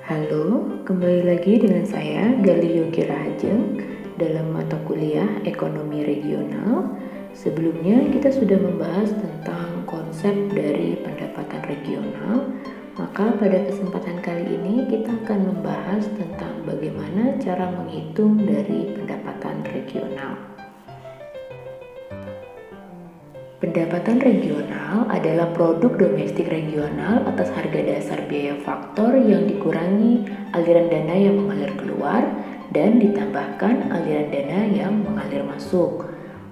Halo, kembali lagi dengan saya Gali Yogi Rahajeng dalam mata kuliah Ekonomi Regional. Sebelumnya kita sudah membahas tentang konsep dari pendapatan regional. Maka pada kesempatan kali ini kita akan membahas tentang bagaimana cara menghitung dari pendapatan regional. Pendapatan regional adalah produk domestik regional atas harga dasar biaya faktor yang dikurangi aliran dana yang mengalir keluar dan ditambahkan aliran dana yang mengalir masuk.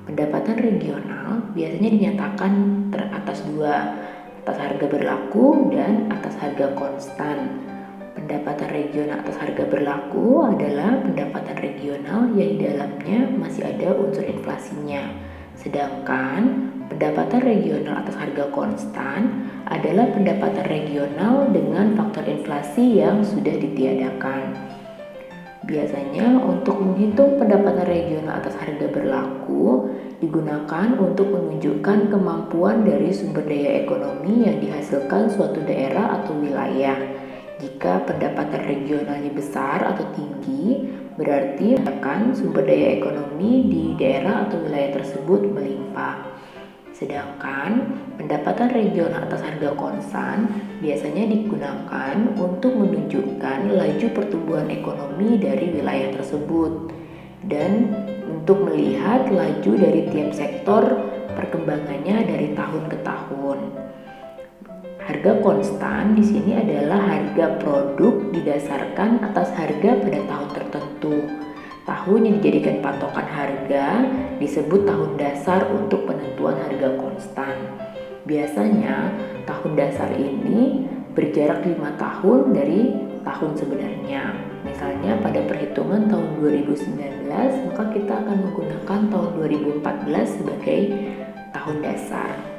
Pendapatan regional biasanya dinyatakan atas dua, atas harga berlaku dan atas harga konstan. Pendapatan regional atas harga berlaku adalah pendapatan regional yang di dalamnya masih ada unsur inflasinya. Sedangkan pendapatan regional atas harga konstan adalah pendapatan regional dengan faktor inflasi yang sudah ditiadakan. Biasanya untuk menghitung pendapatan regional atas harga berlaku digunakan untuk menunjukkan kemampuan dari sumber daya ekonomi yang dihasilkan suatu daerah atau wilayah. Jika pendapatan regionalnya besar atau tinggi, berarti akan sumber daya ekonomi di daerah atau wilayah tersebut melimpah. Sedangkan pendapatan regional atas harga konstan biasanya digunakan untuk menunjukkan laju pertumbuhan ekonomi dari wilayah tersebut dan untuk melihat laju dari tiap sektor perkembangannya dari tahun ke tahun. Harga konstan di sini adalah harga produk didasarkan atas harga pada tahun tertentu. Tahun yang dijadikan patokan harga disebut tahun dasar untuk penentuan harga konstan. Biasanya tahun dasar ini berjarak 5 tahun dari tahun sebenarnya. Misalnya pada perhitungan tahun 2019, maka kita akan menggunakan tahun 2014 sebagai tahun dasar.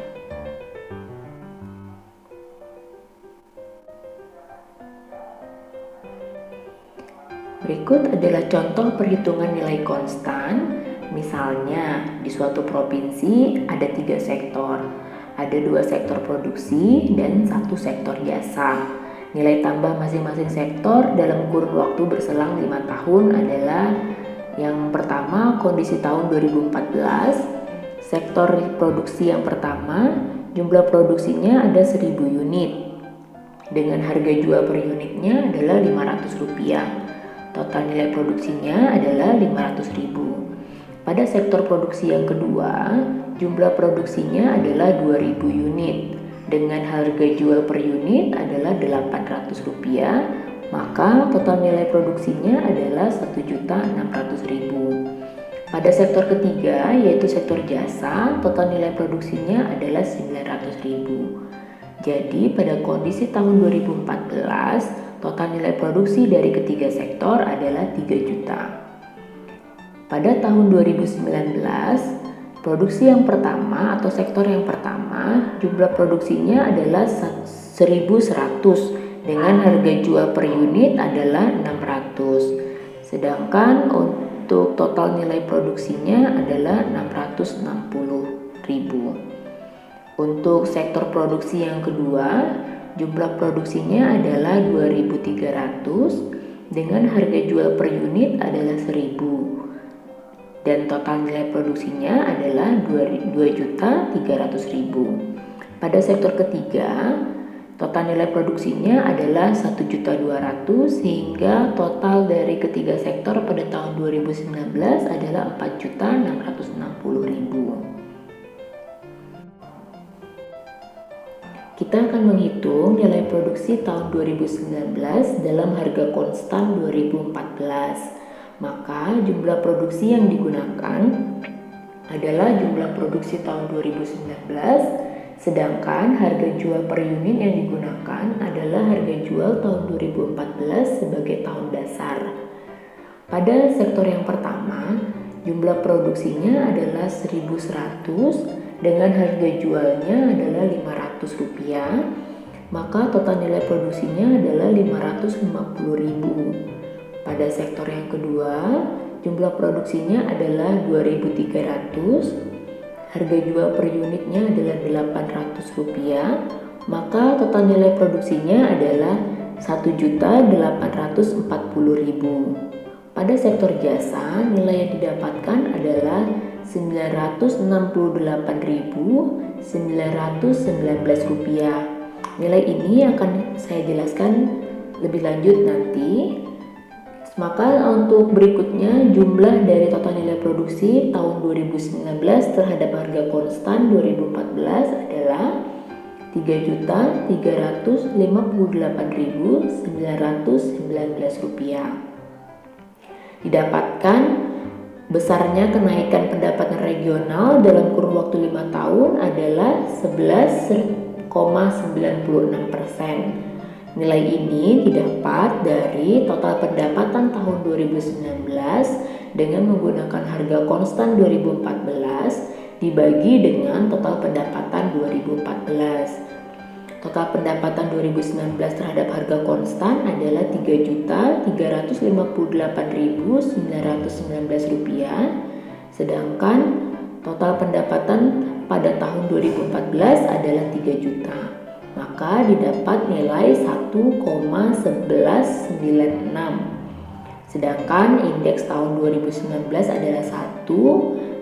Berikut adalah contoh perhitungan nilai konstan. Misalnya di suatu provinsi ada 3 sektor, ada 2 sektor produksi dan 1 sektor jasa. Nilai tambah masing-masing sektor dalam kurun waktu berselang 5 tahun adalah yang pertama kondisi tahun 2014, sektor produksi yang pertama jumlah produksinya ada 1000 unit dengan harga jual per unitnya adalah Rp500. Total nilai produksinya adalah 500.000. Pada sektor produksi yang kedua, jumlah produksinya adalah 2000 unit. Dengan harga jual per unit adalah Rp800, maka total nilai produksinya adalah Rp1.600.000. Pada sektor ketiga, yaitu sektor jasa, total nilai produksinya adalah Rp900.000. Jadi pada kondisi tahun 2014, total nilai produksi dari ketiga sektor adalah 3 juta. Pada tahun 2019, produksi yang pertama atau sektor yang pertama, jumlah produksinya adalah 1.100 dengan harga jual per unit adalah 600. Sedangkan untuk total nilai produksinya adalah 660.000. Untuk sektor produksi yang kedua, jumlah produksinya adalah 2.300 dengan harga jual per unit adalah 1.000 dan total nilai produksinya adalah 2.300.000. Pada sektor ketiga, total nilai produksinya adalah 1.200.000 sehingga total dari ketiga sektor pada tahun 2019 adalah 4.660.000. Kita akan menghitung nilai produksi tahun 2019 dalam harga konstan 2014. Maka jumlah produksi yang digunakan adalah jumlah produksi tahun 2019, sedangkan harga jual per unit yang digunakan adalah harga jual tahun 2014 sebagai tahun dasar. Pada sektor yang pertama, jumlah produksinya adalah 1.100 dengan harga jualnya adalah Rp500, maka total nilai produksinya adalah Rp550.000. Pada sektor yang kedua, jumlah produksinya adalah 2.300, harga jual per unitnya adalah Rp800, maka total nilai produksinya adalah 1.840.000. Pada sektor jasa, nilai yang didapatkan adalah Rp968.919. Nilai ini akan saya jelaskan lebih lanjut nanti. Maka untuk berikutnya, jumlah dari total nilai produksi tahun 2019 terhadap harga konstan 2014 adalah Rp3.358.919. Didapatkan besarnya kenaikan pendapatan regional dalam kurun waktu 5 tahun adalah 11,96%. Nilai ini didapat dari total pendapatan tahun 2019 dengan menggunakan harga konstan 2014 dibagi dengan total pendapatan 2014. Total pendapatan 2019 terhadap harga konstan adalah Rp3.358.919, sedangkan total pendapatan pada tahun 2014 adalah 3 juta. Maka didapat nilai 1,1196. Sedangkan indeks tahun 2019 adalah 1,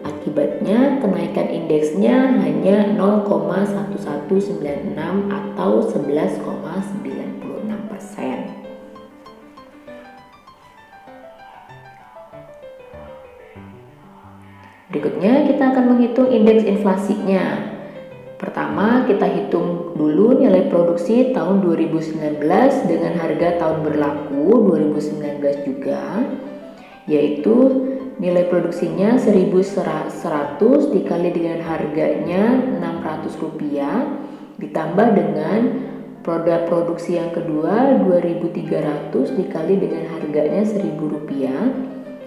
akibatnya kenaikan indeksnya hanya 0,1196 atau 11,96%. Berikutnya kita akan menghitung indeks inflasinya. Pertama, kita hitung dulu nilai produksi tahun 2019 dengan harga tahun berlaku 2019 juga, yaitu nilai produksinya 1.100 dikali dengan harganya Rp600 ditambah dengan produk produksi yang kedua 2.300 dikali dengan harganya Rp1.000,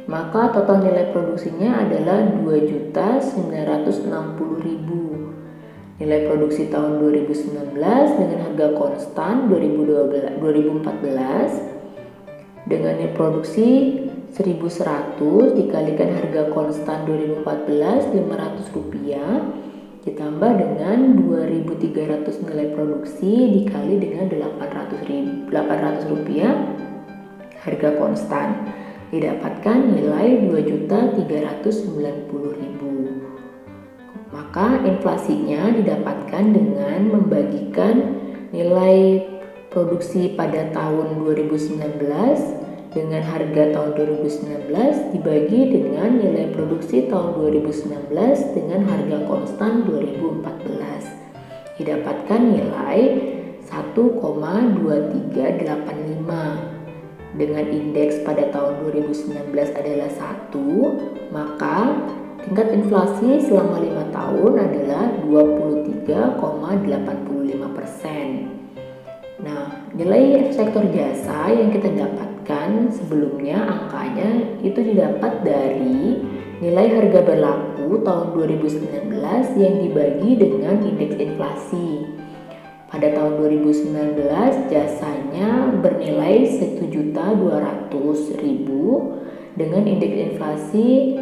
maka total nilai produksinya adalah 2.960.000. Nilai produksi tahun 2019 dengan harga konstan 2014 dengan nilai produksi 1.100 dikalikan harga konstan 2014 Rp500 ditambah dengan 2.300 nilai produksi dikali dengan Rp800 harga konstan, didapatkan nilai 2.390.000. Maka inflasinya didapatkan dengan membagikan nilai produksi pada tahun 2019 dengan harga tahun 2019 dibagi dengan nilai produksi tahun 2019 dengan harga konstan 2014. Didapatkan nilai 1,2385. Dengan indeks pada tahun 2019 adalah 1, maka tingkat inflasi selama 5 tahun adalah 23,85%. Nah, nilai sektor jasa yang kita dapatkan sebelumnya angkanya itu didapat dari nilai harga berlaku tahun 2019 yang dibagi dengan indeks inflasi. Pada tahun 2019 jasanya bernilai Rp1.200.000 dengan indeks inflasi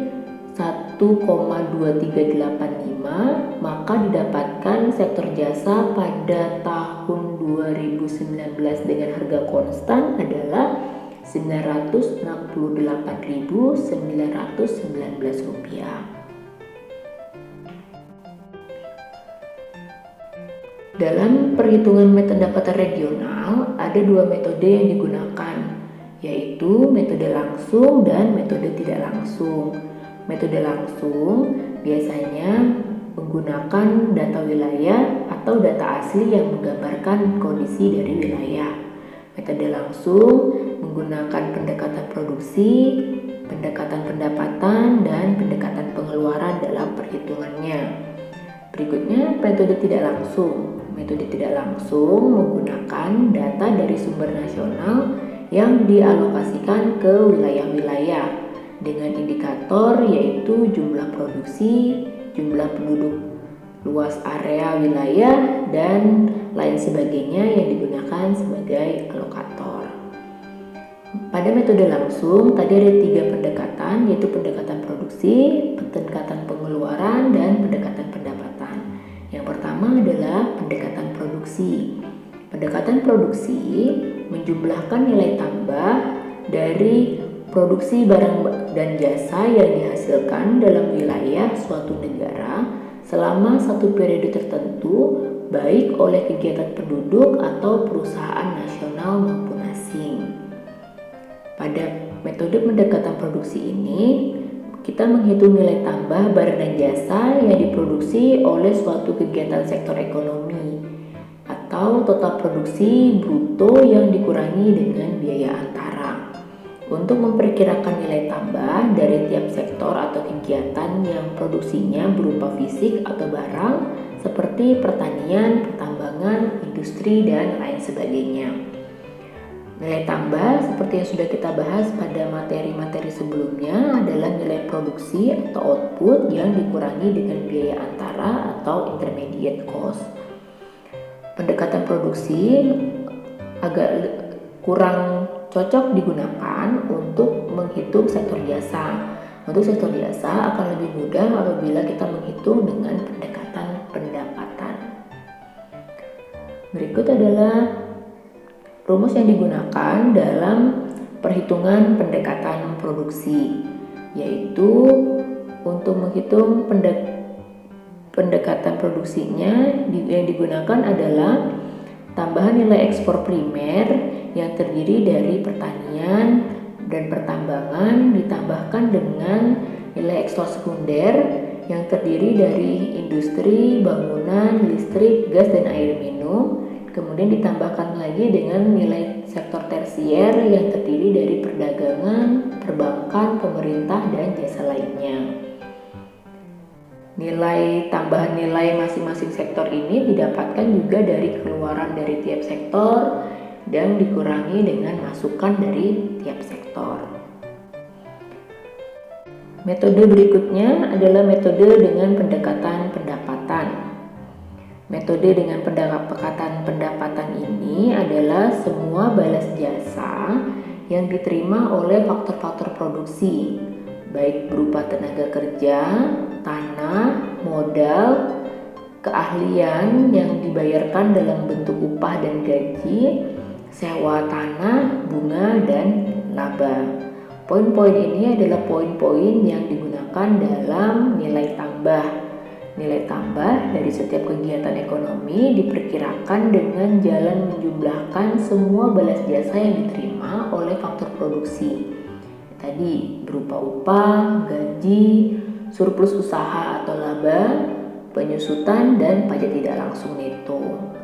1,2385, maka didapatkan sektor jasa pada tahun 2019 dengan harga konstan adalah Rp968.919. Dalam perhitungan metode pendapatan regional, ada 2 metode yang digunakan, yaitu metode langsung dan metode tidak langsung. Metode langsung biasanya menggunakan data wilayah atau data asli yang menggambarkan kondisi dari wilayah. Metode langsung menggunakan pendekatan produksi, pendekatan pendapatan, dan pendekatan pengeluaran dalam perhitungannya. Berikutnya metode tidak langsung. Metode tidak langsung menggunakan data dari sumber nasional yang dialokasikan ke wilayah-wilayah dengan indikator yaitu jumlah produksi, jumlah penduduk, luas area wilayah, dan lain sebagainya yang digunakan sebagai alokator. Pada metode langsung tadi ada 3 pendekatan, yaitu pendekatan produksi, pendekatan pengeluaran, dan pendekatan pendapatan. Yang pertama adalah pendekatan produksi. Pendekatan produksi menjumlahkan nilai tambah dari produksi barang dan jasa yang dihasilkan dalam wilayah suatu negara selama satu periode tertentu, baik oleh kegiatan penduduk atau perusahaan nasional maupun asing. Pada metode pendekatan produksi ini, kita menghitung nilai tambah barang dan jasa yang diproduksi oleh suatu kegiatan sektor ekonomi atau total produksi bruto yang dikurangi dengan biaya antara. Untuk memperkirakan nilai tambah dari tiap sektor atau kegiatan yang produksinya berupa fisik atau barang seperti pertanian, pertambangan, industri, dan lain sebagainya. Nilai tambah seperti yang sudah kita bahas pada materi-materi sebelumnya adalah nilai produksi atau output yang dikurangi dengan biaya antara atau intermediate cost. Pendekatan produksi agak kurang cocok digunakan untuk menghitung sektor jasa. Untuk sektor jasa akan lebih mudah apabila kita menghitung dengan pendekatan pendapatan. Berikut adalah rumus yang digunakan dalam perhitungan pendekatan produksi, yaitu untuk menghitung pendekatan produksinya yang digunakan adalah tambahan nilai ekspor primer yang terdiri dari pertanian dan pertambangan ditambahkan dengan nilai ekspor sekunder yang terdiri dari industri, bangunan, listrik, gas, dan air minum. Kemudian ditambahkan lagi dengan nilai sektor tersier yang terdiri dari perdagangan, perbankan, pemerintah, dan jasa lainnya. Nilai tambahan nilai masing-masing sektor ini didapatkan juga dari keluaran dari tiap sektor dan dikurangi dengan masukan dari tiap sektor. Metode berikutnya adalah metode dengan pendekatan pendapatan. Metode dengan pendekatan pendapatan ini adalah semua balas jasa yang diterima oleh faktor-faktor produksi, baik berupa tenaga kerja, tanah, modal, keahlian yang dibayarkan dalam bentuk upah dan gaji, sewa tanah, bunga, dan laba. Poin-poin ini adalah poin-poin yang digunakan dalam nilai tambah. Nilai tambah dari setiap kegiatan ekonomi diperkirakan dengan jalan menjumlahkan semua balas jasa yang diterima oleh faktor produksi. Tadi berupa upah, gaji, surplus usaha atau laba, penyusutan, dan pajak tidak langsung neto.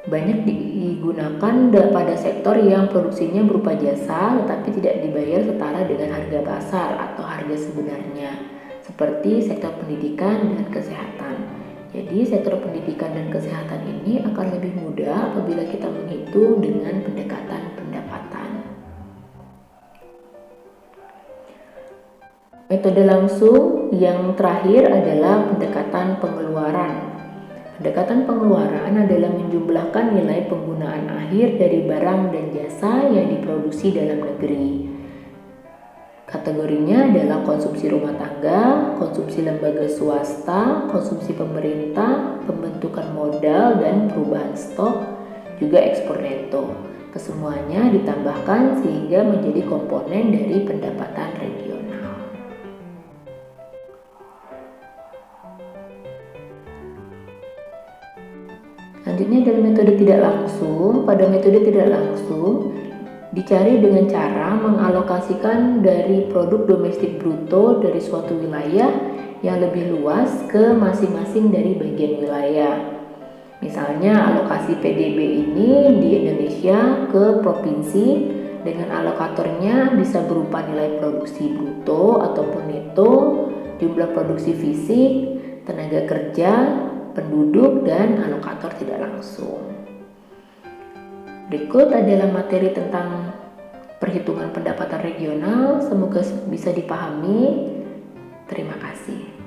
Banyak digunakan pada sektor yang produksinya berupa jasa tetapi tidak dibayar setara dengan harga pasar atau harga sebenarnya, seperti sektor pendidikan dan kesehatan. Jadi sektor pendidikan dan kesehatan ini akan lebih mudah apabila kita menghitung dengan pendekatan pendapatan. Metode langsung yang terakhir adalah pendekatan pengeluaran. Pendekatan pengeluaran adalah menjumlahkan nilai penggunaan akhir dari barang dan jasa yang diproduksi dalam negeri. Kategorinya adalah konsumsi rumah tangga, konsumsi lembaga swasta, konsumsi pemerintah, pembentukan modal, dan perubahan stok, juga ekspor neto. Kesemuanya ditambahkan sehingga menjadi komponen dari pendapatan regional. Selanjutnya adalah metode tidak langsung. Pada metode tidak langsung dicari dengan cara mengalokasikan dari produk domestik bruto dari suatu wilayah yang lebih luas ke masing-masing dari bagian wilayah. Misalnya alokasi PDB ini di Indonesia ke provinsi dengan alokatornya bisa berupa nilai produksi bruto ataupun neto, jumlah produksi fisik, tenaga kerja, penduduk, dan alokator tidak langsung. Berikut adalah materi tentang perhitungan pendapatan regional. Semoga bisa dipahami. Terima kasih.